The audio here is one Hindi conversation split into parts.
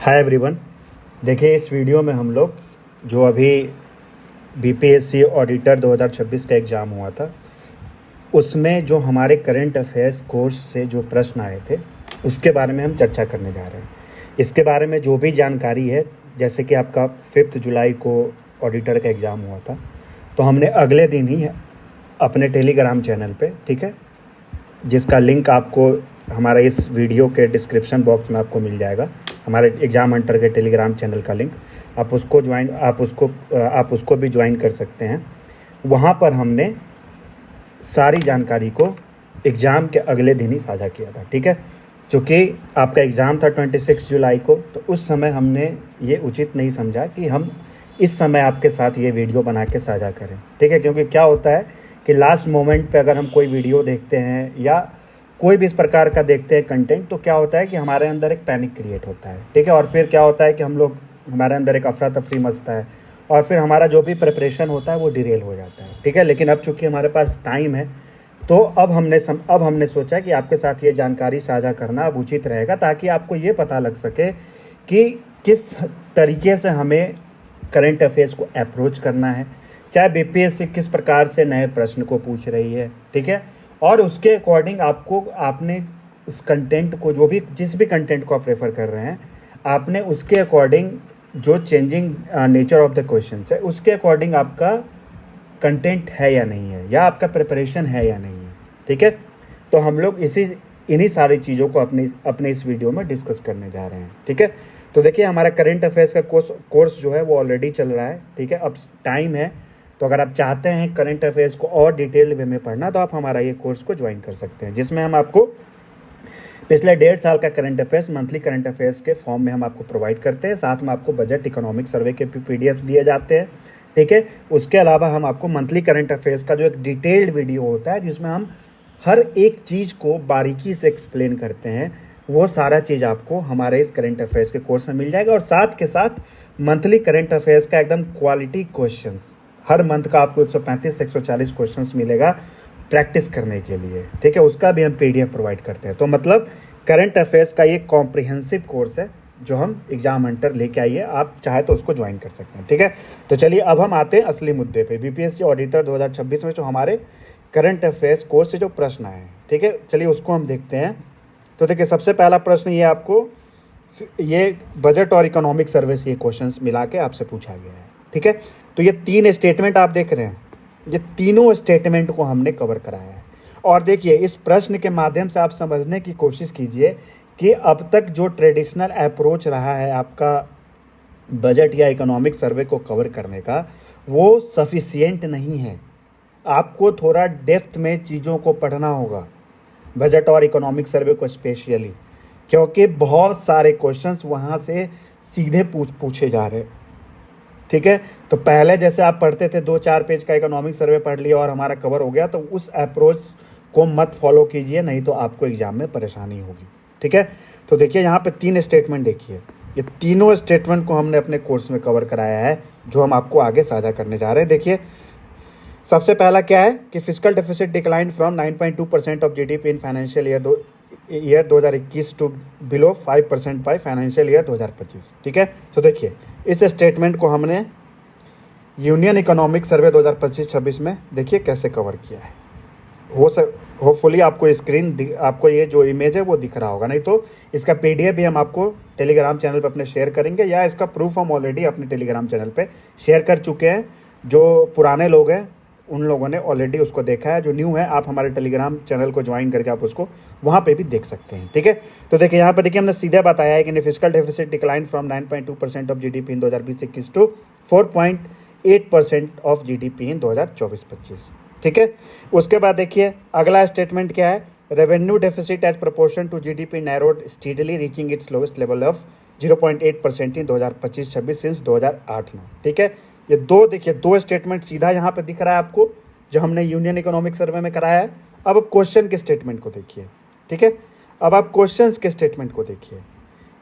Hi everyone. देखिए, इस वीडियो में हम लोग जो अभी बीपीएससी ऑडिटर 2026 का एग्ज़ाम हुआ था, उसमें जो हमारे करंट अफेयर्स कोर्स से जो प्रश्न आए थे उसके बारे में हम चर्चा करने जा रहे हैं। इसके बारे में जो भी जानकारी है, जैसे कि आपका 5 जुलाई को ऑडिटर का एग्ज़ाम हुआ था, तो हमने अगले दिन ही अपने टेलीग्राम चैनल पे, ठीक है, जिसका लिंक आपको हमारा इस वीडियो के डिस्क्रिप्शन बॉक्स में आपको मिल जाएगा, हमारे एग्ज़ाम हंटर के टेलीग्राम चैनल का लिंक। आप उसको भी ज्वाइन कर सकते हैं। वहाँ पर हमने सारी जानकारी को एग्ज़ाम के अगले दिन ही साझा किया था, ठीक है। चूँकि आपका एग्ज़ाम था 26 जुलाई को, तो उस समय हमने ये उचित नहीं समझा कि हम इस समय आपके साथ ये वीडियो बना के साझा करें, ठीक है। क्योंकि क्या होता है कि लास्ट मोमेंट पे अगर हम कोई वीडियो देखते हैं या कोई भी इस प्रकार का देखते हैं कंटेंट, तो क्या होता है कि हमारे अंदर एक पैनिक क्रिएट होता है, ठीक है। और फिर क्या होता है कि हमारे अंदर एक अफरा तफरी मचता है और फिर हमारा जो भी प्रिपरेशन होता है वो डिरेल हो जाता है, ठीक है। लेकिन अब चूंकि हमारे पास टाइम है, तो अब हमने सोचा कि आपके साथ ये जानकारी साझा करना अब उचित रहेगा, ताकि आपको ये पता लग सके कि किस तरीके से हमें करंट अफेयर्स को अप्रोच करना है, चाहे बीपीएससी किस प्रकार से नए प्रश्न को पूछ रही है, ठीक है। और उसके अकॉर्डिंग आपने उस कंटेंट को, जिस भी कंटेंट को आप रेफ़र कर रहे हैं, आपने उसके अकॉर्डिंग जो changing nature of the question है, उसके अकॉर्डिंग आपका कंटेंट है या नहीं है, या आपका प्रिपरेशन है या नहीं है, ठीक है। तो हम लोग इन्हीं सारी चीज़ों को अपने इस वीडियो में डिस्कस करने जा रहे हैं, ठीक है। तो देखिए, हमारा करंट अफेयर्स का कोर्स जो है वो ऑलरेडी चल रहा है, ठीक है। अब टाइम है, तो अगर आप चाहते हैं करंट अफेयर्स को और डिटेल वे में पढ़ना, तो आप हमारा ये कोर्स को ज्वाइन कर सकते हैं, जिसमें हम आपको पिछले 1.5 साल का current affairs monthly current affairs के फॉर्म में हम आपको प्रोवाइड करते हैं। साथ में आपको बजट, इकोनॉमिक सर्वे के पीडीएफ दिए जाते हैं, ठीक है। उसके अलावा हम आपको मंथली करंट अफेयर्स का जो एक डिटेल्ड वीडियो होता है, जिसमें हम हर एक चीज़ को बारीकी से एक्सप्लेन करते हैं, वो सारा चीज़ आपको हमारे इस करंट अफेयर्स के कोर्स में मिल जाएगा। और साथ के साथ मंथली करंट अफेयर्स का एकदम क्वालिटी क्वेश्चंस, हर मंथ का आपको 135 से 140 क्वेश्चंस मिलेगा प्रैक्टिस करने के लिए, ठीक है। उसका भी हम पीडीएफ प्रोवाइड करते हैं। तो मतलब करंट अफेयर्स का ये कॉम्प्रिहेंसिव कोर्स है जो हम एग्जाम हंटर लेके आइए, आप चाहे तो उसको ज्वाइन कर सकते हैं, ठीक है। तो चलिए, अब हम आते हैं असली मुद्दे पे। बीपीएससी ऑडिटर 2026 में जो हमारे करंट अफेयर्स कोर्स से जो प्रश्न आए हैं, ठीक है, चलिए उसको हम देखते हैं। तो देखिए, सबसे पहला प्रश्न ये आपको ये बजट और इकोनॉमिक सर्वे से ये क्वेश्चंस मिला के आपसे पूछा गया है, ठीक है। तो ये 3 स्टेटमेंट आप देख रहे हैं, ये तीनों स्टेटमेंट को हमने कवर कराया है। और देखिए, इस प्रश्न के माध्यम से आप समझने की कोशिश कीजिए कि अब तक जो ट्रेडिशनल अप्रोच रहा है आपका बजट या इकोनॉमिक सर्वे को कवर करने का, वो सफिशिएंट नहीं है। आपको थोड़ा डेप्थ में चीज़ों को पढ़ना होगा, बजट और इकोनॉमिक सर्वे को स्पेशली, क्योंकि बहुत सारे क्वेश्चंस वहाँ से सीधे पूछे जा रहे हैं, ठीक है। तो पहले जैसे आप पढ़ते थे 2-4 पेज का इकोनॉमिक सर्वे पढ़ लिया और हमारा कवर हो गया, तो उस अप्रोच को मत फॉलो कीजिए, नहीं तो आपको एग्जाम में परेशानी होगी, ठीक है। तो देखिए, यहाँ पे 3 स्टेटमेंट देखिए, ये तीनों स्टेटमेंट को हमने अपने कोर्स में कवर कराया है, जो हम आपको आगे साझा करने जा रहे हैं। देखिए, सबसे पहला क्या है कि fiscal deficit decline from 9.2% of GDP in financial year 2021 to below 5% by financial year 2025, ठीक है। तो देखिए, इस स्टेटमेंट को हमने यूनियन इकोनॉमिक सर्वे 2025-26 में देखिए कैसे कवर किया है। होपफुली आपको आपको ये जो इमेज है वो दिख रहा होगा, नहीं तो इसका पीडीएफ भी हम आपको टेलीग्राम चैनल पे अपने शेयर करेंगे, या इसका प्रूफ हम ऑलरेडी अपने टेलीग्राम चैनल पे शेयर कर चुके हैं। जो पुराने लोग हैं उन लोगों ने ऑलरेडी उसको देखा है, जो न्यू है आप हमारे टेलीग्राम चैनल को ज्वाइन करके आप उसको वहाँ पे भी देख सकते हैं, ठीक है। तो देखिए, यहाँ पे देखिए, हमने सीधे बताया है कि fiscal deficit decline from 9.2% of GDP in 2020-21 to 4.8% of GDP in 2024-25, ठीक है। उसके बाद देखिए, अगला स्टेटमेंट क्या है, revenue deficit as proportion to GDP narrowed steadily reaching its lowest level of 0.8% in 2025-26 since 2008-9, ठीक है। ये देखिए, 2 स्टेटमेंट सीधा यहाँ पे दिख रहा है आपको, जो हमने यूनियन इकोनॉमिक सर्वे में कराया है। अब क्वेश्चन के स्टेटमेंट को देखिए, ठीक है। अब आप क्वेश्चंस के स्टेटमेंट को देखिए,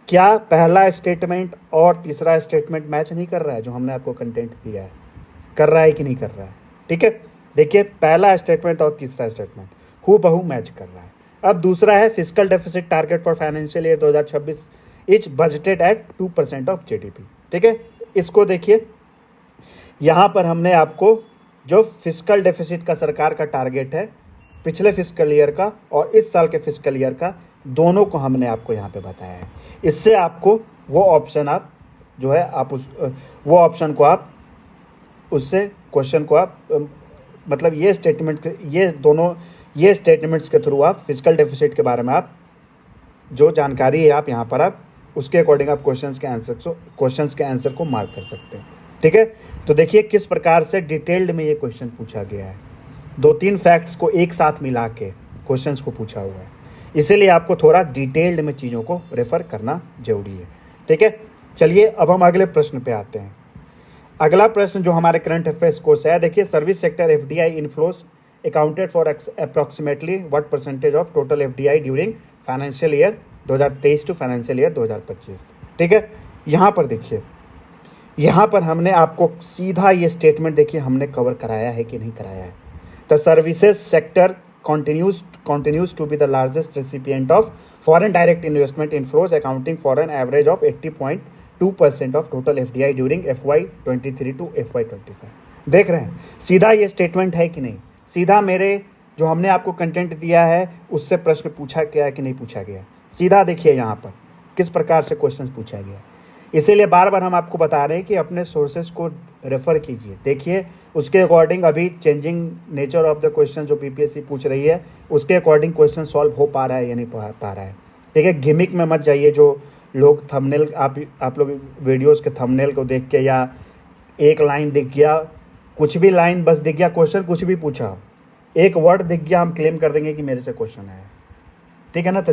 क्या पहला स्टेटमेंट और तीसरा स्टेटमेंट मैच नहीं कर रहा है? जो हमने आपको कंटेंट दिया है, कर रहा है कि नहीं कर रहा है, ठीक है। देखिए, पहला स्टेटमेंट और तीसरा स्टेटमेंट हूबहू मैच कर रहा है। अब दूसरा है fiscal deficit target for financial year 2026 is budgeted at 2% of GDP. ठीक है, इसको देखिए, यहाँ पर हमने आपको जो फिस्कल डेफिसिट का सरकार का टारगेट है पिछले फिस्कल ईयर का और इस साल के फिस्कल ईयर का, दोनों को हमने आपको यहाँ पे बताया है। इससे आपको वो ऑप्शन आप जो है आप उस वो ऑप्शन को आप उससे क्वेश्चन को आप मतलब ये स्टेटमेंट्स के थ्रू आप फिजिकल डेफिसिट के बारे में आप जो जानकारी है आप यहाँ पर आप उसके अकॉर्डिंग आप क्वेश्चंस के आंसर को मार्क कर सकते हैं। ठीक है, तो देखिए किस प्रकार से डिटेल्ड में ये क्वेश्चन पूछा गया है। 2-3 फैक्ट्स को एक साथ मिला के क्वेश्चंस को पूछा हुआ है, इसीलिए आपको थोड़ा डिटेल्ड में चीज़ों को रेफर करना जरूरी है। ठीक है, चलिए अब हम अगले प्रश्न पे आते हैं। अगला प्रश्न जो हमारे करंट अफेयर्स कोर्स है, देखिए service sector FDI inflows accounted for approximately what percentage of total FDI during financial year 2023 to financial year 2025। ठीक है, यहाँ पर देखिए, यहाँ पर हमने आपको सीधा ये स्टेटमेंट देखिए हमने कवर कराया है कि नहीं कराया है। The services sector continues to be the largest recipient of foreign direct investment inflows, accounting for an average of 80.2% of total FDI during FY23 to FY25। देख रहे हैं सीधा ये स्टेटमेंट है कि नहीं, सीधा मेरे जो हमने आपको कंटेंट दिया है उससे प्रश्न पूछा गया है कि नहीं पूछा गया। सीधा देखिए यहाँ पर किस प्रकार से क्वेश्चन पूछा गया। इसीलिए बार बार हम आपको बता रहे हैं कि अपने सोर्सेज को रेफर कीजिए, देखिए उसके अकॉर्डिंग अभी changing nature of the question जो बीपीएससी पूछ रही है उसके अकॉर्डिंग क्वेश्चन सॉल्व हो पा रहा है या नहीं पा रहा है। ठीक है, गिमिक में मत जाइए। जो लोग थंबनेल आप लोग वीडियोस के थंबनेल को देख के या एक लाइन दिख गया, कुछ भी लाइन बस दिख गया, क्वेश्चन कुछ भी पूछा, एक वर्ड दिख गया, हम क्लेम कर देंगे कि मेरे से क्वेश्चन आया। ठीक है ना, तो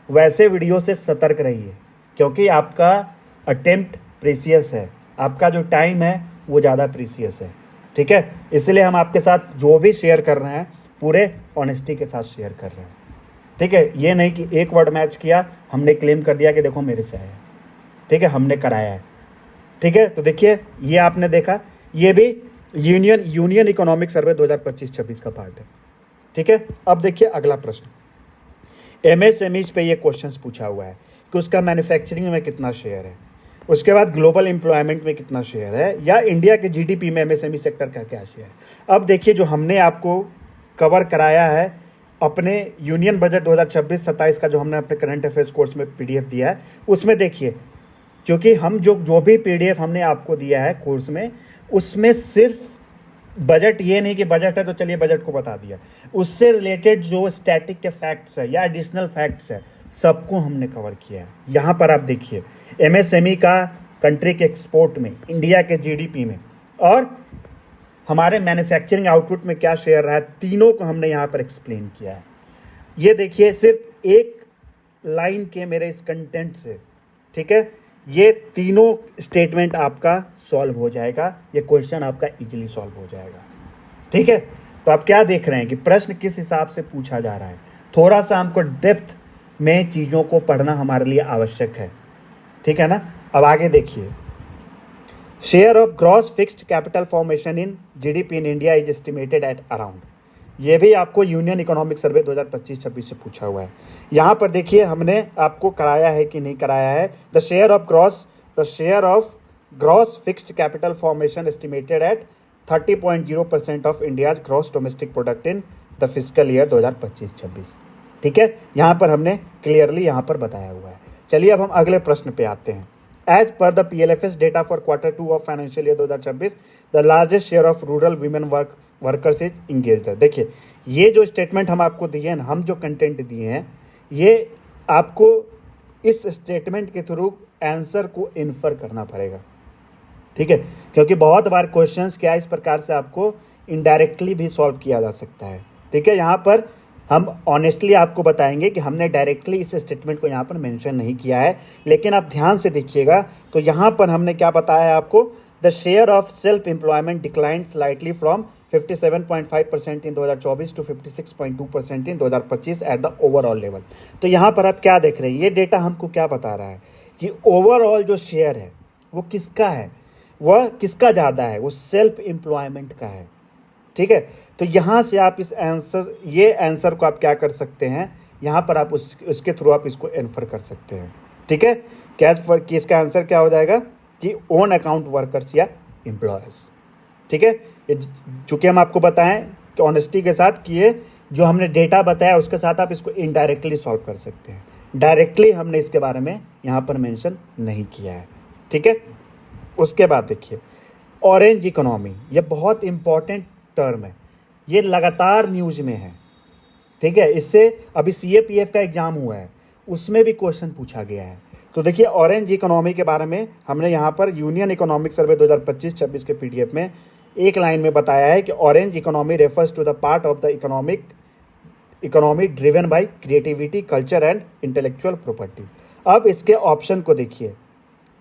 वैसे वीडियो से सतर्क रहिए, क्योंकि आपका अटेम्प्ट प्रीसियस है, आपका जो टाइम है वो ज़्यादा प्रीसियस है। ठीक है, इसलिए हम आपके साथ जो भी शेयर कर रहे हैं पूरे ऑनेस्टी के साथ शेयर कर रहे हैं। ठीक है, ये नहीं कि एक वर्ड मैच किया हमने क्लेम कर दिया कि देखो मेरे से आया। ठीक है, हमने कराया है। ठीक है, तो देखिए ये आपने देखा, ये भी यूनियन इकोनॉमिक सर्वे 2025-26 का पार्ट है। ठीक है, अब देखिए अगला प्रश्न, एमएसएमईज पे ये क्वेश्चंस पूछा हुआ है कि उसका मैन्युफैक्चरिंग में कितना शेयर है, उसके बाद ग्लोबल एम्प्लॉयमेंट में कितना शेयर है, या इंडिया के जीडीपी में एमएसएमई सेक्टर का क्या शेयर है। अब देखिए जो हमने आपको कवर कराया है अपने यूनियन बजट 2026-27 का, जो हमने अपने करंट अफेयर्स कोर्स में पीडीएफ दिया है, उसमें देखिए क्योंकि हम जो भी पीडीएफ हमने आपको दिया है कोर्स में, उसमें सिर्फ बजट ये नहीं कि बजट है तो चलिए बजट को बता दिया, उससे रिलेटेड जो स्टैटिक के फैक्ट्स है या एडिशनल फैक्ट्स है सबको हमने कवर किया है। यहाँ पर आप देखिए एमएसएमई का कंट्री के एक्सपोर्ट में, इंडिया के जीडीपी में और हमारे मैन्युफैक्चरिंग आउटपुट में क्या शेयर रहा है, तीनों को हमने यहाँ पर एक्सप्लेन किया है। ये देखिए सिर्फ एक लाइन के मेरे इस कंटेंट से, ठीक है, ये तीनों स्टेटमेंट आपका सॉल्व हो जाएगा, ये क्वेश्चन आपका इजीली सॉल्व हो जाएगा। ठीक है, तो आप क्या देख रहे हैं कि प्रश्न किस हिसाब से पूछा जा रहा है। थोड़ा सा हमको डेप्थ में चीज़ों को पढ़ना हमारे लिए आवश्यक है। ठीक है ना, अब आगे देखिए, share of gross fixed capital formation in GDP in India is estimated at around, ये भी आपको यूनियन इकोनॉमिक सर्वे 2025-26 से पूछा हुआ है। यहाँ पर देखिए हमने आपको कराया है कि नहीं कराया है। The share of gross fixed capital formation estimated at 30.0% of India's gross domestic product in the physical year 2025-26। ठीक है, यहाँ पर हमने क्लियरली यहाँ पर बताया हुआ है। चलिए अब हम अगले प्रश्न पे आते हैं। As per the PLFS data for Q2 of financial year 2026 the largest share of rural women workers is engaged है। देखिए ये जो स्टेटमेंट हम आपको दिए हैं, हम जो कंटेंट दिए हैं, ये आपको इस स्टेटमेंट के थ्रू आंसर को इन्फर करना पड़ेगा। ठीक है, क्योंकि बहुत बार क्वेश्चंस क्या इस प्रकार से आपको इनडायरेक्टली भी सॉल्व किया जा सकता है। ठीक है, यहाँ पर हम ऑनेस्टली आपको बताएंगे कि हमने डायरेक्टली इस स्टेटमेंट को यहाँ पर मेंशन नहीं किया है, लेकिन आप ध्यान से देखिएगा तो यहाँ पर हमने क्या बताया है आपको, the share of self employment decline slightly from 57.5% in 2024 to 56.2% in 2025 at the overall level. तो यहाँ पर आप क्या देख रहे हैं, ये डेटा हमको क्या बता रहा है कि ओवरऑल जो शेयर है वो किसका है, वह किसका ज़्यादा है, वो सेल्फ एम्प्लॉयमेंट का है। ठीक है, तो यहाँ से आप ये आंसर को आप क्या कर सकते हैं, यहाँ पर आप उसके थ्रू आप इसको इन्फर कर सकते हैं। ठीक है, कैश फॉर कि इसका आंसर क्या हो जाएगा कि ओन अकाउंट वर्कर्स या एम्प्लॉयर्स। ठीक है, चूंकि हम आपको बताएं कि ऑनेस्टी के साथ कि ये जो हमने डेटा बताया उसके साथ आप इसको इनडायरेक्टली सॉल्व कर सकते हैं, डायरेक्टली हमने इसके बारे में यहाँ पर मेंशन नहीं किया है। ठीक है, उसके बाद देखिए ऑरेंज इकोनॉमी, ये बहुत इंपॉर्टेंट टर्म है, ये लगातार न्यूज में है। ठीक है, इससे अभी CAPF का एग्जाम हुआ है, उसमें भी क्वेश्चन पूछा गया है। तो देखिए ऑरेंज इकोनॉमी के बारे में हमने यहाँ पर यूनियन इकोनॉमिक सर्वे 2025-26 के PDF में एक लाइन में बताया है कि orange economy refers to the part of the economy driven by creativity, culture and intellectual property. अब इसके ऑप्शन को देखिए,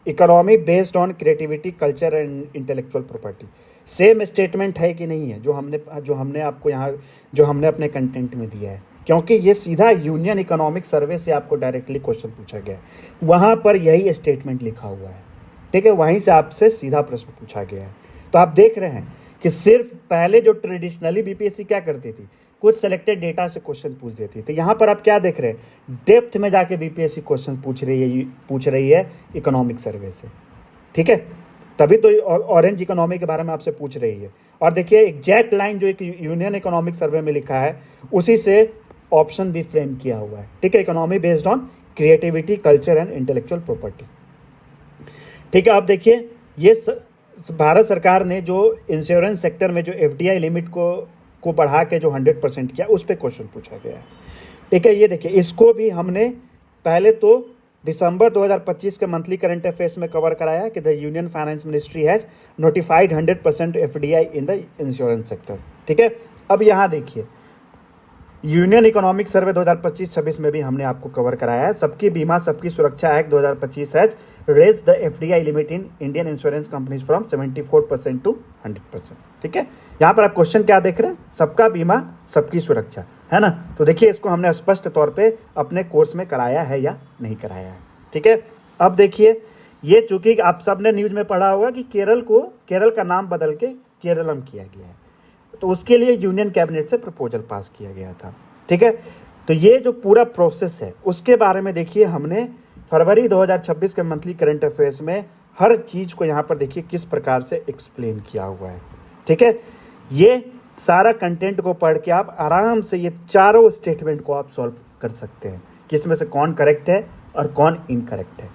economy based on creativity, culture and intellectual property, same statement है कि नहीं है जो हमने आपको यहाँ जो हमने अपने कंटेंट में दिया है, क्योंकि ये सीधा यूनियन इकोनॉमिक सर्वे से आपको डायरेक्टली क्वेश्चन पूछा गया है, वहाँ पर यही स्टेटमेंट लिखा हुआ है। ठीक है, वहीं से आपसे सीधा प्रश्न पूछा गया है। तो आप देख रहे हैं कि सिर्फ पहले जो ट्रेडिशनली BPSC क्या करती थी, कुछ सेलेक्टेड डेटा से क्वेश्चन पूछ देती थी, यहाँ पर आप क्या देख रहे हैं, डेप्थ में जाके BPSC क्वेश्चन पूछ रही है इकोनॉमिक सर्वे से। ठीक है, तभी तो ऑरेंज इकोनॉमी के बारे में आपसे पूछ रही है। और देखिए एग्जैक्ट लाइन जो एक यूनियन इकोनॉमिक सर्वे में लिखा है उसी से ऑप्शन भी फ्रेम किया हुआ है। ठीक है, economy based on creativity, culture and intellectual property. ठीक है, अब देखिए ये भारत सरकार ने जो इंश्योरेंस सेक्टर में जो FDI लिमिट को बढ़ा के जो 100% किया, उस पर क्वेश्चन पूछा गया है। ठीक है, ये देखिए इसको भी हमने पहले तो दिसंबर 2025 के मंथली करंट अफेयर्स में कवर कराया कि the union finance ministry has notified 100% FDI in the insurance sector. ठीक है, अब यहाँ देखिए यूनियन इकोनॉमिक सर्वे 2025-26 में भी हमने आपको कवर कराया है, सबकी Bima Sabki Suraksha act 2025 has raise the FDI limit in Indian insurance companies from 74% to 100%। ठीक है, यहाँ पर आप क्वेश्चन क्या देख रहे हैं, सबका बीमा सबकी सुरक्षा, है ना। तो देखिए इसको हमने स्पष्ट तौर पे अपने कोर्स में कराया है या नहीं कराया है। ठीक है, अब देखिए ये चूंकि आप सब ने न्यूज में पढ़ा होगा कि केरल का नाम बदल के केरलम किया गया है, तो उसके लिए यूनियन कैबिनेट से प्रपोजल पास किया गया था। ठीक है, तो ये जो पूरा प्रोसेस है उसके बारे में देखिए हमने फरवरी 2026 के मंथली करंट अफेयर्स में हर चीज़ को यहाँ पर देखिए किस प्रकार से एक्सप्लेन किया हुआ है। ठीक है, ये सारा कंटेंट को पढ़ के आप आराम से ये चारों स्टेटमेंट को आप सॉल्व कर सकते हैं कि इसमें से कौन करेक्ट है और कौन इनकरेक्ट है।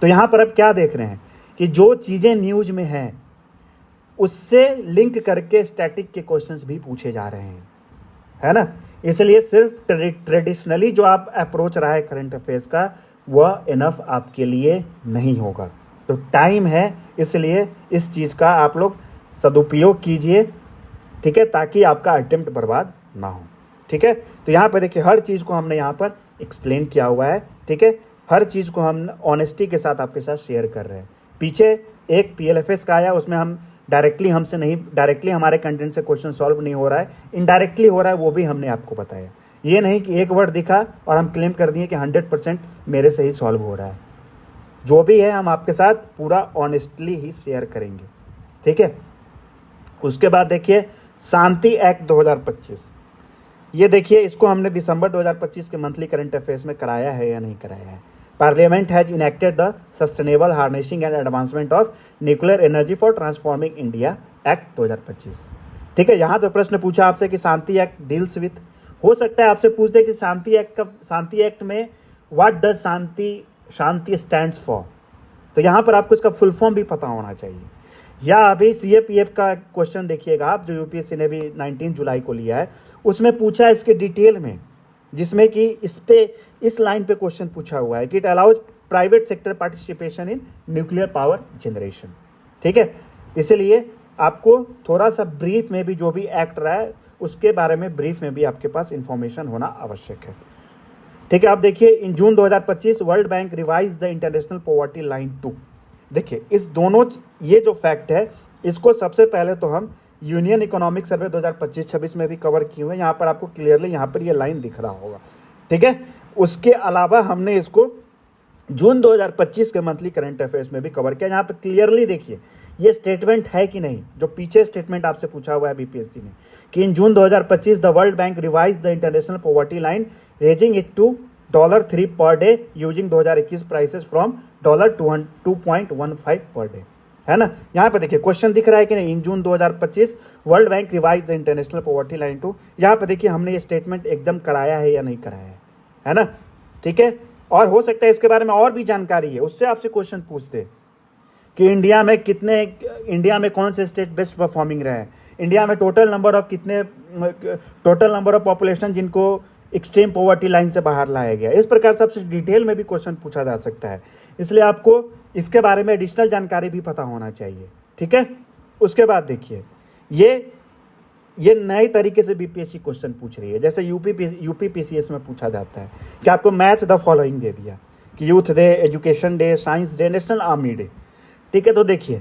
तो यहाँ पर आप क्या देख रहे हैं कि जो चीज़ें न्यूज में हैं उससे लिंक करके स्टैटिक के क्वेश्चंस भी पूछे जा रहे हैं, है ना। इसलिए सिर्फ ट्रेडिशनली जो आप अप्रोच रहा है करंट अफेयर्स का वह इनफ आपके लिए नहीं होगा। तो टाइम है, इसलिए इस चीज़ का आप लोग सदुपयोग कीजिए। ठीक है, ताकि आपका अटेम्प्ट बर्बाद ना हो। ठीक है, तो यहाँ पर देखिए हर चीज़ को हमने यहाँ पर एक्सप्लेन किया हुआ है। ठीक है, हर चीज़ को हम ऑनेस्टी के साथ आपके साथ शेयर कर रहे हैं। पीछे एक PLFS का आया, उसमें हम डायरेक्टली हमारे कंटेंट से क्वेश्चन सॉल्व नहीं हो रहा है, इनडायरेक्टली हो रहा है, वो भी हमने आपको बताया। ये नहीं कि एक वर्ड दिखा और हम क्लेम कर दिए कि 100% मेरे से ही सॉल्व हो रहा है। जो भी है हम आपके साथ पूरा ऑनेस्टली ही शेयर करेंगे। ठीक है, उसके बाद देखिए शांति एक्ट 2025, ये देखिए इसको हमने दिसंबर 2025 के मंथली करंट अफेयर्स में कराया है या नहीं कराया है। Parliament has enacted the sustainable harnessing and advancement of nuclear energy for transforming India act 2025। ठीक है, यहाँ तो प्रश्न पूछा आपसे कि शांति एक्ट डील्स विथ, हो सकता है आपसे पूछ दे कि शांति एक्ट में what does Shanti stands for, तो यहाँ पर आपको इसका फुल फॉर्म भी पता होना चाहिए। या अभी CAPF का क्वेश्चन देखिएगा आप, जो UPSC ने भी 19 जुलाई को लिया है, उसमें पूछा है इसके डिटेल में, जिसमें कि इस लाइन पे क्वेश्चन पूछा हुआ है कि it allows private sector participation in nuclear power generation. ठीक है, इसलिए आपको थोड़ा सा ब्रीफ में भी जो भी एक्ट रहा है उसके बारे में ब्रीफ में भी आपके पास इंफॉर्मेशन होना आवश्यक है। ठीक है, आप देखिए इन June 2025 world bank revise the international poverty line 2। देखिए इस दोनों ये जो फैक्ट है इसको सबसे पहले तो हम यूनियन इकोनॉमिक सर्वे 2025-26 में भी कवर किए हुए हैं। यहाँ पर आपको क्लियरली यहाँ पर ये लाइन दिख रहा होगा। ठीक है, उसके अलावा हमने इसको जून 2025 के मंथली करंट अफेयर्स में भी कवर किया। यहाँ पर क्लियरली देखिए ये स्टेटमेंट है कि नहीं, जो पीछे स्टेटमेंट आपसे पूछा हुआ है BPSC ने कि in June 2025 the world bank revise the international poverty line raising it to $3 per day using 2021 prices from dollar 2.15 per day, है ना। यहाँ पे देखिए क्वेश्चन दिख रहा है कि नहीं, in June 2025 world bank revise the international poverty line to, यहाँ पे देखिए हमने ये स्टेटमेंट एकदम कराया है या नहीं कराया है ना, ठीक है। और हो सकता है इसके बारे में और भी जानकारी है, उससे आपसे क्वेश्चन पूछते कि इंडिया में कौन से स्टेट बेस्ट परफॉर्मिंग रहे हैं, इंडिया में टोटल नंबर ऑफ पॉपुलेशन जिनको एक्सट्रीम पॉवर्टी लाइन से बाहर लाया गया, इस प्रकार सबसे डिटेल में भी क्वेश्चन पूछा जा सकता है, इसलिए आपको इसके बारे में एडिशनल जानकारी भी पता होना चाहिए, ठीक है। उसके बाद देखिए ये नए तरीके से बीपीएससी क्वेश्चन पूछ रही है, जैसे यूपी पीसीएस में पूछा जाता है कि आपको मैच द फॉलोइंग दे दिया कि youth day, education day, science day, national army day, ठीक है। तो देखिए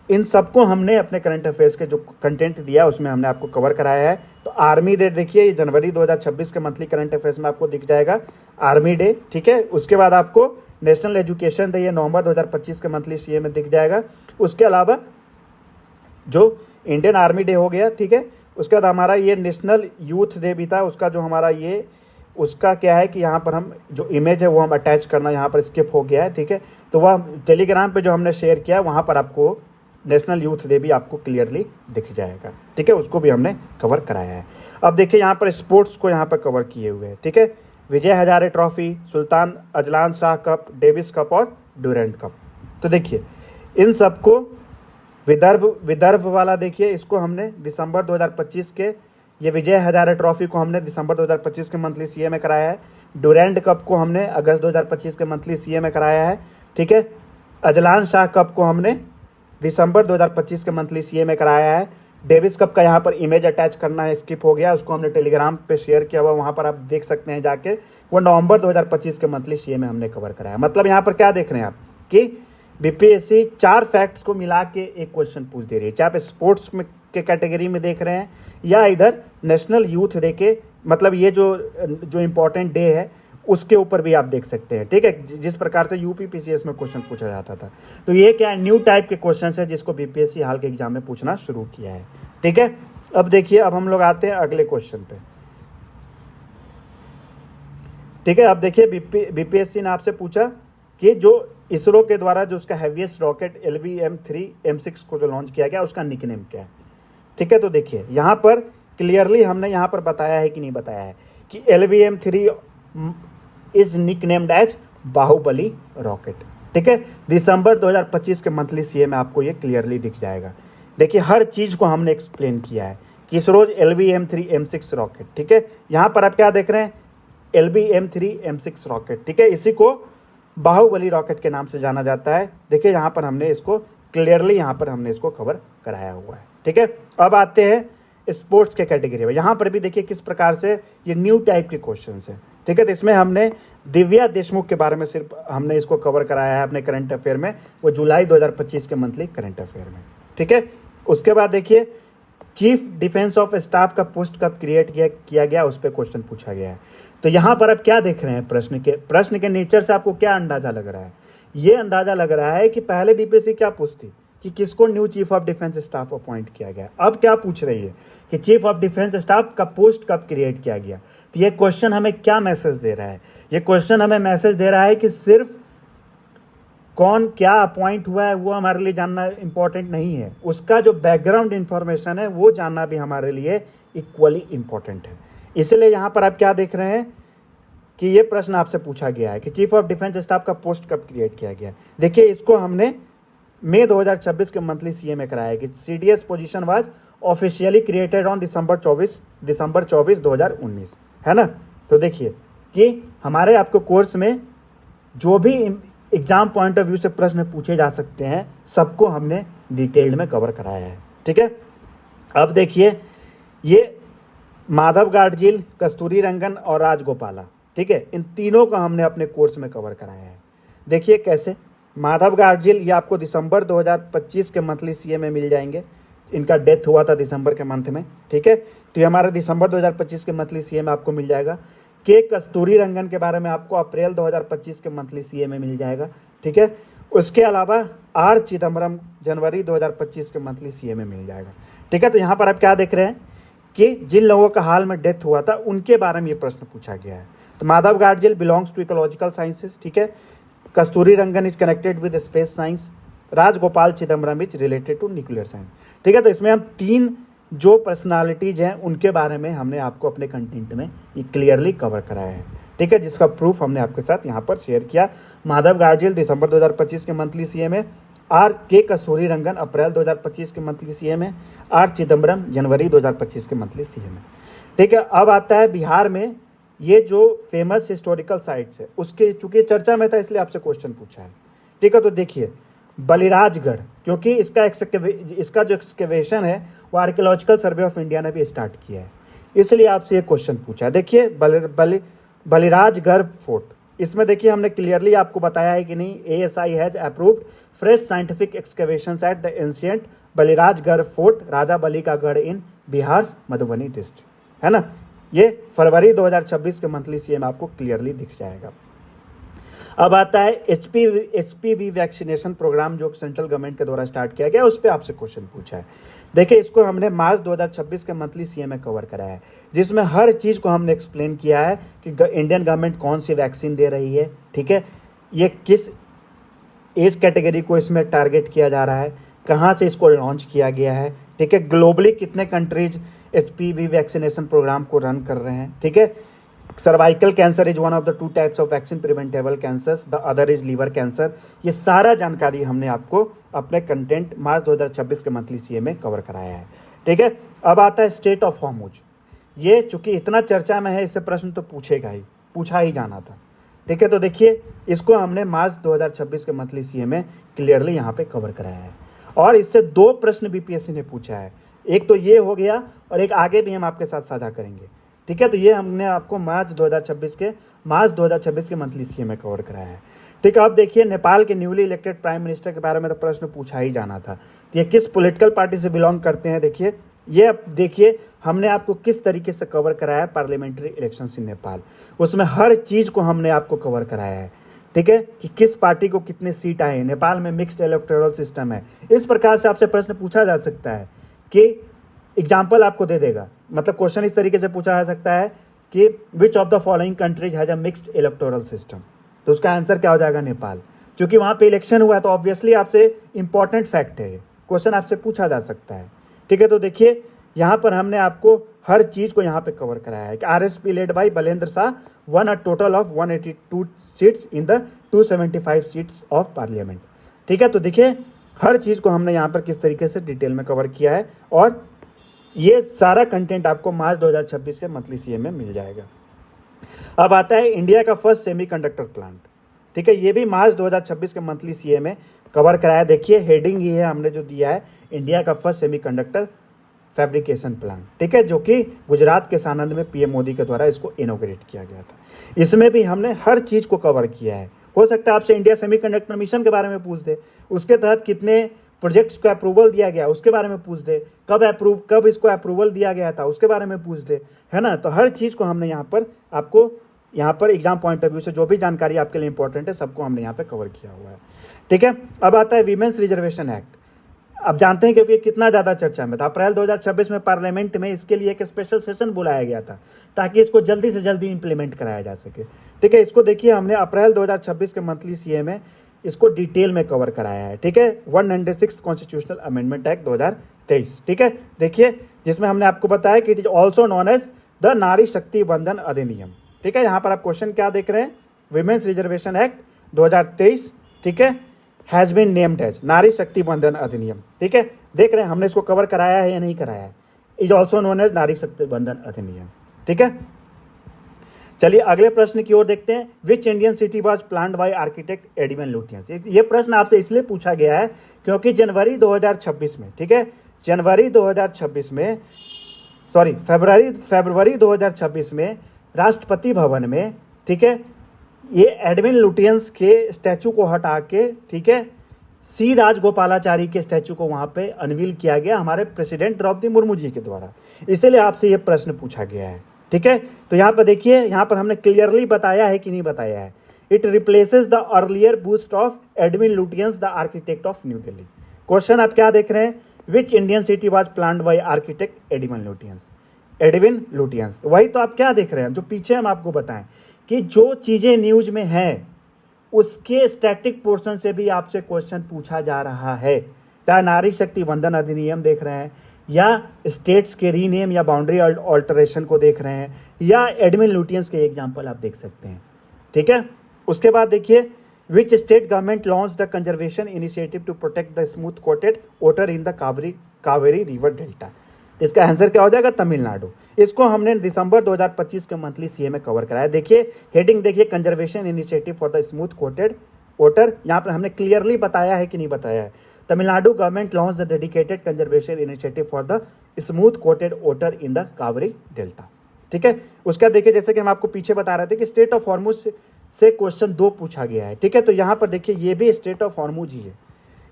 इन सबको हमने अपने करंट अफेयर्स के जो कंटेंट दिया उसमें हमने आपको कवर कराया है। तो आर्मी डे देखिए, ये जनवरी 2026 के मंथली करंट अफेयर्स में आपको दिख जाएगा आर्मी डे, ठीक है। उसके बाद आपको नेशनल एजुकेशन डे, ये नवंबर 2025 के मंथली सीए में दिख जाएगा। उसके अलावा जो इंडियन आर्मी डे हो गया, ठीक है। उसके बाद हमारा ये नेशनल यूथ डे भी था, उसका जो हमारा ये उसका क्या है कि यहाँ पर हम जो इमेज है वो हम अटैच करना यहाँ पर स्किप हो गया है, ठीक है। तो वह टेलीग्राम पे जो हमने शेयर किया वहाँ पर आपको नेशनल यूथ डे भी आपको क्लियरली दिख जाएगा, ठीक है। उसको भी हमने कवर कराया है। अब देखिए यहाँ पर स्पोर्ट्स को यहाँ पर कवर किए हुए हैं, ठीक है। Vijay Hazare trophy, Sultan Azlan Shah cup, Davis cup और ड्यूरेंट कप। तो देखिए इन सबको विदर्भ वाला देखिए, इसको हमने दिसंबर 2025 के, ये विजय हजारे ट्रॉफी को हमने दिसंबर 2025 के मंथली सीए में कराया है। ड्यूरेंट कप को हमने अगस्त 2025 के मंथली सीए में कराया है, ठीक है। अजलान शाह कप को हमने दिसंबर 2025 के मंथली सीए में कराया है। डेविस कप का यहाँ पर इमेज अटैच करना है, स्किप हो गया, उसको हमने टेलीग्राम पे शेयर किया हुआ, वहाँ पर आप देख सकते हैं जाके, वो नवंबर 2025 के मंथली सीए में हमने कवर कराया। मतलब यहाँ पर क्या देख रहे हैं आप कि बीपीएससी 4 फैक्ट्स को मिला के एक क्वेश्चन पूछ दे रही है, चाहे आप स्पोर्ट्स में के कैटेगरी में देख रहे हैं या इधर नेशनल यूथ डे के, मतलब ये जो इम्पोर्टेंट डे है उसके ऊपर भी आप देख सकते हैं, ठीक है। जिस प्रकार से यूपी पीसीएस में क्वेश्चन पूछा जाता था, तो ये क्या न्यू टाइप के क्वेश्चन है जिसको बीपीएससी हाल के एग्जाम में पूछना शुरू किया है, ठीक है। अब देखिए, अब हम लोग आते हैं अगले क्वेश्चन पे, ठीक है। अब देखिए बीपीएससी ने आपसे पूछा कि जो इसरो के द्वारा जो उसका हैवीएस्ट रॉकेट LVM-3M6 को जो लॉन्च किया गया उसका निकनेम क्या है, ठीक है। तो देखिए यहाँ पर क्लियरली हमने यहाँ पर बताया है कि नहीं बताया है कि LVM-3 is nicknamed as Baahubali rocket, ठीक है। दिसंबर 2025 के मंथली सीए में आपको ये क्लियरली दिख जाएगा। देखिए हर चीज को हमने एक्सप्लेन किया है कि इसरो LVM-3M6 रॉकेट, ठीक है। यहाँ पर आप क्या देख रहे हैं, LVM-3M6 रॉकेट, ठीक है। इसी को बाहुबली रॉकेट के नाम से जाना जाता है। देखिए यहाँ पर हमने इसको क्लियरली यहाँ पर हमने इसको कवर कराया हुआ है, ठीक है। अब आते हैं स्पोर्ट्स के कैटेगरी में। यहाँ पर भी देखिए किस प्रकार से ये न्यू टाइप के क्वेश्चन है, ठीक है। तो इसमें हमने दिव्या देशमुख के बारे में सिर्फ हमने इसको कवर कराया है अपने करंट अफेयर में, वो जुलाई 2025 के मंथली करंट अफेयर में, ठीक है। उसके बाद देखिए चीफ डिफेंस ऑफ स्टाफ का पोस्ट कब क्रिएट किया गया, उस पर क्वेश्चन पूछा गया है। तो यहाँ पर आप क्या देख रहे हैं, प्रश्न के नेचर से आपको क्या अंदाजा लग रहा है, ये अंदाजा लग रहा है कि पहले बीपीएससी क्या पूछती कि किसको new chief of defence staff appoint किया गया, अब क्या पूछ रही है कि चीफ ऑफ डिफेंस स्टाफ का पोस्ट कब क्रिएट किया गया। तो ये क्वेश्चन हमें क्या मैसेज दे रहा है, ये क्वेश्चन हमें मैसेज दे रहा है कि सिर्फ कौन क्या अपॉइंट हुआ है वो हमारे लिए जानना इंपॉर्टेंट नहीं है, उसका जो बैकग्राउंड इंफॉर्मेशन है वो जानना भी हमारे लिए इक्वली इंपॉर्टेंट है। इसलिए यहाँ पर आप क्या देख रहे हैं कि ये प्रश्न आपसे पूछा गया है कि चीफ ऑफ डिफेंस स्टाफ का पोस्ट कब क्रिएट किया गया। देखिए इसको हमने मई 2026 के मंथली सीए में कराया कि CDS position was officially created on December 24, 2019, है ना। तो देखिए कि हमारे आपको कोर्स में जो भी एग्जाम पॉइंट ऑफ व्यू से प्रश्न पूछे जा सकते हैं सबको हमने डिटेल्ड में कवर कराया है, ठीक है। अब देखिए ये माधव गाडजिल, कस्तूरी रंगन और राजगोपाला, ठीक है, इन तीनों का हमने अपने कोर्स में कवर कराया है। देखिए कैसे, माधव गाडजिल ये आपको दिसंबर 2025 के मंथली सीए में मिल जाएंगे, इनका डेथ हुआ था दिसंबर के मंथ में, ठीक है। तो ये हमारे दिसंबर 2025 के मंथली सीए में आपको मिल जाएगा। के कस्तूरी रंगन के बारे में आपको अप्रैल 2025 के मंथली सीए में मिल जाएगा, ठीक है। उसके अलावा आर चिदम्बरम जनवरी 2025 के मंथली सीए में मिल जाएगा, ठीक है। तो यहाँ पर आप क्या देख रहे हैं कि जिन लोगों का हाल में डेथ हुआ था उनके बारे में ये प्रश्न पूछा गया है। तो Madhav Gadgil belongs to ecological sciences, ठीक है। Kasturi Rangan is connected with space science, Rajagopal Chidambaram is related to nuclear science. ठीक है, तो इसमें हम 3 जो पर्सनालिटीज हैं उनके बारे में हमने आपको अपने कंटेंट में ये क्लियरली कवर कराया है। ठीक है, जिसका प्रूफ हमने आपके साथ यहाँ पर शेयर किया। माधव गाडगिल दिसंबर 2025 के मंथली सीएम है, आर के कस्तूरी रंगन अप्रैल 2025 के मंथली सीएम है, आर चिदम्बरम जनवरी 2025 के मंथली सीएम है। ठीक है, अब आता है बिहार में ये जो फेमस हिस्टोरिकल साइट्स है उसके, चूंकि चर्चा में था इसलिए आपसे क्वेश्चन पूछा है। ठीक है, तो देखिए बलिराजगढ़, क्योंकि इसका जो एक्सकेवेशन है वो आर्कियोलॉजिकल सर्वे ऑफ इंडिया ने भी स्टार्ट किया है, इसलिए आपसे ये क्वेश्चन पूछा है। देखिए बलिराजगढ़ फोर्ट, इसमें देखिए हमने क्लियरली आपको बताया है कि नहीं, ASI has approved fresh scientific excavations at the ancient Balirajgarh fort, Raja Bali का गढ़ इन बिहार मधुबनी डिस्ट्रिक्ट, है ना। ये फरवरी 2026 के मंथली सीएम आपको क्लियरली दिख जाएगा। अब आता है HPV वैक्सीनेशन प्रोग्राम जो सेंट्रल गवर्नमेंट के द्वारा स्टार्ट किया गया, उस पर आपसे क्वेश्चन पूछा है। देखिए इसको हमने मार्च 2026 के मंथली सीएम में कवर कराया है, जिसमें हर चीज़ को हमने एक्सप्लेन किया है कि इंडियन गवर्नमेंट कौन सी वैक्सीन दे रही है। ठीक है, ये किस एज कैटेगरी को इसमें टारगेट किया जा रहा है, कहाँ से इसको लॉन्च किया गया है। ठीक है, ग्लोबली कितने कंट्रीज HPV वैक्सीनेशन प्रोग्राम को रन कर रहे हैं। ठीक है, cervical cancer is one of the 2 types of vaccine preventable cancers, the other is liver cancer. ये सारा जानकारी हमने आपको अपने कंटेंट मार्च 2026 के मंथली सीएम में कवर कराया है। ठीक है, अब आता है स्टेट ऑफ हॉर्मुज। ये चूंकि इतना चर्चा में है, इससे प्रश्न तो पूछा ही जाना था। ठीक है, तो देखिए इसको हमने मार्च 2026 के मंथली सीएम में क्लियरली यहाँ पे कवर कराया है, और इससे 2 प्रश्न BPSC ने पूछा है। एक तो ये हो गया और एक आगे भी हम आपके साथ साझा करेंगे। ठीक है, तो ये हमने आपको मार्च 2026 के मंथली सीएम में कवर कराया है। ठीक है, अब देखिए नेपाल के न्यूली इलेक्टेड प्राइम मिनिस्टर के बारे में तो प्रश्न पूछा ही जाना था, तो ये किस पॉलिटिकल पार्टी से बिलोंग करते हैं। देखिए ये अब देखिए हमने आपको किस तरीके से कवर कराया है पार्लियामेंट्री इलेक्शंस इन नेपाल, उसमें हर चीज़ को हमने आपको कवर कराया है। ठीक है, कि किस पार्टी को कितने सीट आए, नेपाल में मिक्स्ड इलेक्टोरल सिस्टम है। इस प्रकार से आपसे प्रश्न पूछा जा सकता है कि एग्जाम्पल आपको दे देगा, मतलब क्वेश्चन इस तरीके से पूछा जा सकता है कि which of the following countries has a mixed electoral system, तो उसका आंसर क्या हो जाएगा, नेपाल। क्योंकि वहाँ पे इलेक्शन हुआ है तो ऑब्वियसली आपसे इंपॉर्टेंट फैक्ट है, क्वेश्चन आपसे पूछा जा सकता है। ठीक है, तो देखिए यहाँ पर हमने आपको हर चीज़ को यहाँ पे कवर कराया है कि RSP led by Balendra Shah one a total of 182 seats in the 275 seats of parliament. ठीक है, तो देखिए हर चीज़ को हमने यहाँ पर किस तरीके से डिटेल में कवर किया है, और ये सारा कंटेंट आपको मार्च 2026 के मंथली सीएम में मिल जाएगा। अब आता है इंडिया का फर्स्ट सेमीकंडक्टर प्लांट। ठीक है, ये भी मार्च 2026 के मंथली सीएम में कवर कराया। देखिए हेडिंग ये है हमने जो दिया है, इंडिया का फर्स्ट सेमीकंडक्टर फैब्रिकेशन प्लांट। ठीक है, जो कि गुजरात के सानंद में PM मोदी के द्वारा इसको इनोग्रेट किया गया था। इसमें भी हमने हर चीज़ को कवर किया है। हो सकता है आपसे इंडिया सेमीकंडक्टर मिशन के बारे में पूछ दे, उसके तहत कितने प्रोजेक्ट्स को अप्रूवल दिया गया उसके बारे में पूछ दे, कब इसको अप्रूवल दिया गया था उसके बारे में पूछ दे, है ना। तो हर चीज़ को हमने यहाँ पर आपको एग्जाम पॉइंट ऑफ व्यू से जो भी जानकारी आपके लिए इंपॉर्टेंट है सबको हमने यहाँ पे कवर किया हुआ है। ठीक है, अब आता है वीमेंस रिजर्वेशन एक्ट। अब जानते हैं क्योंकि कितना ज़्यादा चर्चा में था, अप्रैल 2026 में पार्लियामेंट में इसके लिए एक स्पेशल सेशन बुलाया गया था ताकि इसको जल्दी से जल्दी इंप्लीमेंट कराया जा सके। ठीक है, इसको देखिए हमने अप्रैल 2026 के मंथली सीएम में इसको डिटेल में कवर कराया है। ठीक है, 196 कॉन्स्टिट्यूशनल अमेंडमेंट एक्ट 2023। ठीक है, देखिए जिसमें हमने आपको बताया कि it is also known as the Nari Shakti बंधन अधिनियम। ठीक है, यहाँ पर आप क्वेश्चन क्या देख रहे हैं, विमेन्स रिजर्वेशन एक्ट 2023। ठीक है, हैज़ बीन नेम्ड एज नारी शक्ति बंधन अधिनियम। ठीक है, देख रहे हैं हमने इसको कवर कराया है या नहीं कराया है, इज ऑल्सो नोन एज नारी शक्ति बंधन अधिनियम। ठीक है, चलिए अगले प्रश्न की ओर देखते हैं। Which Indian city was planned by architect Edwin Lutyens. ये प्रश्न आपसे इसलिए पूछा गया है क्योंकि जनवरी 2026 में, ठीक है, फरवरी 2026 में राष्ट्रपति भवन में, ठीक है, ये एडविन लुटियंस के स्टैचू को हटा के, ठीक है, सी राजगोपालाचारी के स्टैचू को वहाँ पे अनवील किया गया हमारे प्रेसिडेंट द्रौपदी मुर्मू जी के द्वारा। इसलिए आपसे ये प्रश्न पूछा गया है। ठीक है, तो यहाँ पर देखिए, यहाँ पर हमने क्लियरली बताया है कि नहीं बताया है, it replaces the earlier bust of Edwin Lutyens the architect of new Delhi. Question आप क्या देख रहे हैं, which Indian city was planned by architect Edwin Lutyens. वही तो आप क्या देख रहे हैं, जो पीछे हम आपको बताएं कि जो चीज़ें न्यूज में हैं उसके स्टैटिक पोर्शन से भी आपसे क्वेश्चन पूछा जा रहा है। चाहे नारी शक्ति वंदन अधिनियम देख रहे हैं, या स्टेट्स के रीनेम या बाउंड्री ऑल्टरेशन को देख रहे हैं, या एडमिन लुटियंस के एग्जाम्पल आप देख सकते हैं। ठीक है, उसके बाद देखिए, which state government launch the conservation initiative to protect the smooth coated otter in the Kaveri river delta. इसका आंसर क्या हो जाएगा? तमिलनाडु। इसको हमने दिसंबर 2025 के मंथली सीए में कवर कराया। देखिए हेडिंग देखिए, conservation initiative for the smooth coated water. यहाँ पर हमने क्लियरली बताया है कि नहीं बताया है? Tamil Nadu government launch the dedicated conservation initiative for the smooth coated otter in the Kaveri delta. ठीक है, उसका देखिए, जैसे कि हम आपको पीछे बता रहे थे कि स्टेट ऑफ हॉर्मुज से क्वेश्चन 2 पूछा गया है। ठीक है, तो यहाँ पर देखिए ये भी स्टेट ऑफ हॉर्मुज ही है।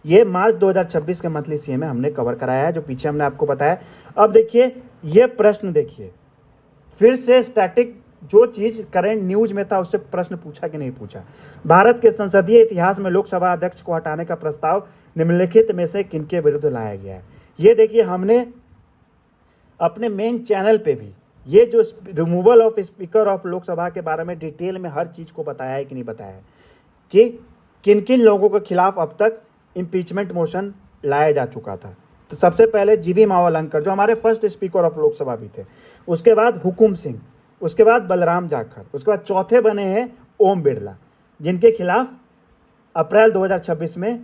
ये मार्च 2026 के मंथली सीए में हमने कवर कराया है, जो पीछे हमने आपको बताया। अब देखिए ये प्रश्न, देखिए फिर से स्टैटिक जो चीज करेंट न्यूज में था उससे प्रश्न पूछा कि नहीं पूछा। भारत के संसदीय इतिहास में लोकसभा अध्यक्ष को हटाने का प्रस्ताव निम्नलिखित में से किनके विरुद्ध लाया गया है? ये देखिए हमने अपने मेन चैनल पे भी ये जो removal of speaker of Lok Sabha के बारे में डिटेल में हर चीज को बताया है कि नहीं बताया है, कि किन किन लोगों के खिलाफ अब तक इम्पीचमेंट मोशन लाया जा चुका था। तो सबसे पहले जीवी मावलंकर जो हमारे फर्स्ट स्पीकर ऑफ लोकसभा भी थे, उसके बाद हुकुम सिंह, उसके बाद बलराम जाखड़, उसके बाद चौथे बने हैं ओम बिरला, जिनके खिलाफ अप्रैल 2026 में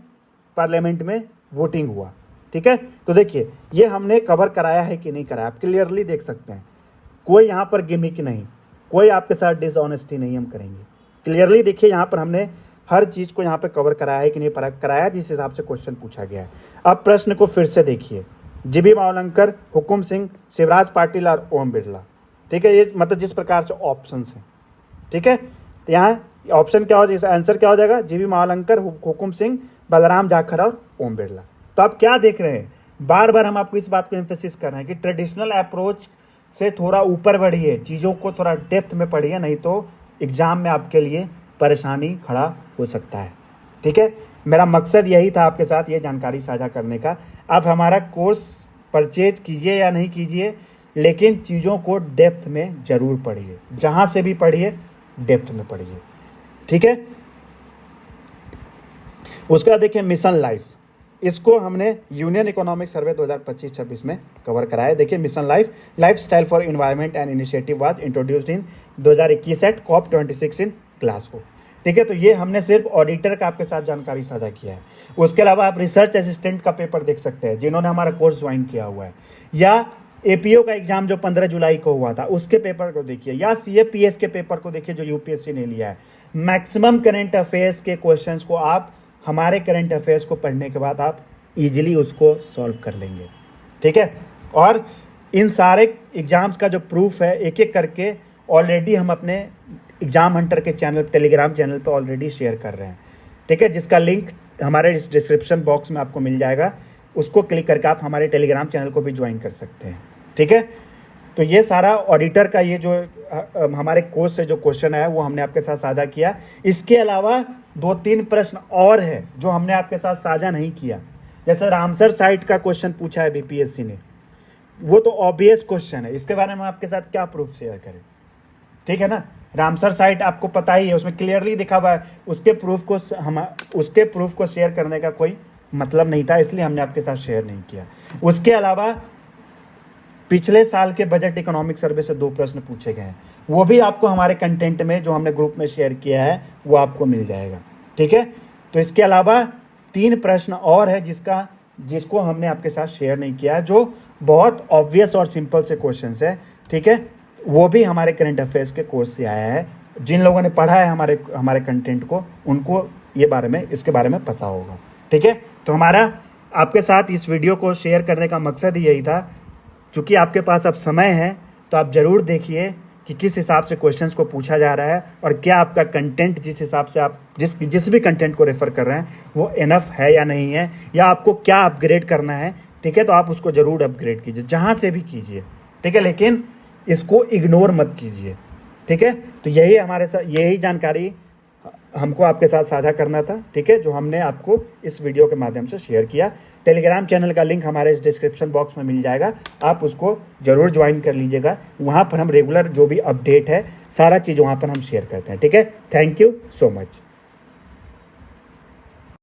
पार्लियामेंट में वोटिंग हुआ। ठीक है, तो देखिए ये हमने कवर कराया है कि नहीं कराया, आप क्लियरली देख सकते हैं। कोई यहाँ पर गिमिक नहीं, कोई आपके साथ डिसऑनेस्टी नहीं हम करेंगे। क्लियरली देखिए यहाँ पर हमने हर चीज़ को यहाँ पे कवर कराया है कि नहीं कराया, जिस हिसाब से क्वेश्चन पूछा गया है। अब प्रश्न को फिर से देखिए, जीबी मावलंकर, हुकुम सिंह, शिवराज पाटिल और ओम बिरला। ठीक है, ये मतलब जिस प्रकार से ऑप्शन हैं। ठीक है, तो यहाँ ऑप्शन क्या हो जाएगा, आंसर क्या हो जाएगा? जीबी मावलंकर, हुकुम सिंह, बलराम जाखड़ और ओम बिरला। तो आप क्या देख रहे हैं, बार बार हम आपको इस बात को एम्फेसिस कर रहे हैं कि ट्रेडिशनल अप्रोच से थोड़ा ऊपर बढ़िए, चीज़ों को थोड़ा डेप्थ में पढ़िए, नहीं तो एग्जाम में आपके लिए परेशानी खड़ा हो सकता है। ठीक है, मेरा मकसद यही था आपके साथ ये जानकारी साझा करने का। अब हमारा कोर्स परचेज कीजिए या नहीं कीजिए, लेकिन चीज़ों को डेप्थ में ज़रूर पढ़िए, जहाँ से भी पढ़िए डेप्थ में पढ़िए। ठीक है, उसका देखिए मिशन लाइफ, इसको हमने यूनियन इकोनॉमिक सर्वे 2025-26 में कवर कराया है। देखिए mission lifestyle for environment and initiative was introduced in 2021 at COP26 in Glasgow. ठीक है, तो ये हमने सिर्फ ऑडिटर का आपके साथ जानकारी साझा किया है। उसके अलावा आप रिसर्च असिस्टेंट का पेपर देख सकते हैं, जिन्होंने हमारा कोर्स ज्वाइन किया हुआ है, या एपीओ का एग्जाम जो 15 जुलाई को हुआ था उसके पेपर को देखिए, या सीएपीएफ के पेपर को देखिए जो यूपीएससी ने लिया है। मैक्सिमम करंट अफेयर्स के क्वेश्चंस को आप हमारे करंट अफेयर्स को पढ़ने के बाद आप इजीली उसको सॉल्व कर लेंगे। ठीक है, और इन सारे एग्जाम्स का जो प्रूफ है एक एक करके ऑलरेडी हम अपने एग्जाम हंटर के चैनल, टेलीग्राम चैनल पे ऑलरेडी शेयर कर रहे हैं। ठीक है, जिसका लिंक हमारे इस डिस्क्रिप्शन बॉक्स में आपको मिल जाएगा, उसको क्लिक करके आप हमारे टेलीग्राम चैनल को भी ज्वाइन कर सकते हैं। ठीक है, तो ये सारा ऑडिटर का ये जो हमारे कोर्स से जो क्वेश्चन है वो हमने आपके साथ साझा किया। इसके अलावा 2-3 प्रश्न और है जो हमने आपके साथ साझा नहीं किया, जैसे रामसर साइट का क्वेश्चन पूछा है बीपीएससी ने, वो तो ऑब्वियस क्वेश्चन है, इसके बारे में आपके साथ क्या प्रूफ शेयर करें। ठीक है ना, रामसर साइट आपको पता ही है, उसमें क्लियरली दिखा हुआ है, उसके प्रूफ को शेयर करने का कोई मतलब नहीं था, इसलिए हमने आपके साथ शेयर नहीं किया। उसके अलावा पिछले साल के बजट इकोनॉमिक सर्वे से 2 प्रश्न पूछे गए हैं, वो भी आपको हमारे कंटेंट में जो हमने ग्रुप में शेयर किया है वो आपको मिल जाएगा। ठीक है, तो इसके अलावा 3 प्रश्न और है जिसको हमने आपके साथ शेयर नहीं किया, जो बहुत ऑब्वियस और सिंपल से क्वेश्चंस है। ठीक है, वो भी हमारे करंट अफेयर्स के कोर्स से आया है। जिन लोगों ने पढ़ा है हमारे कंटेंट को, उनको इसके बारे में पता होगा। ठीक है, तो हमारा आपके साथ इस वीडियो को शेयर करने का मकसद ही यही था। चूँकि आपके पास अब समय है तो आप ज़रूर देखिए कि किस हिसाब से क्वेश्चंस को पूछा जा रहा है, और क्या आपका कंटेंट जिस हिसाब से आप जिस भी कंटेंट को रेफ़र कर रहे हैं वो इनफ है या नहीं है, या आपको क्या अपग्रेड करना है। ठीक है, तो आप उसको ज़रूर अपग्रेड कीजिए, जहाँ से भी कीजिए। ठीक है, लेकिन इसको इग्नोर मत कीजिए। ठीक है, तो यही हमारे साथ यही जानकारी हमको आपके साथ साझा करना था। ठीक है, जो हमने आपको इस वीडियो के माध्यम से शेयर किया। टेलीग्राम चैनल का लिंक हमारे इस डिस्क्रिप्शन बॉक्स में मिल जाएगा, आप उसको ज़रूर ज्वाइन कर लीजिएगा। वहाँ पर हम रेगुलर जो भी अपडेट है सारा चीज़ वहाँ पर हम शेयर करते हैं। ठीक है, थैंक यू सो मच।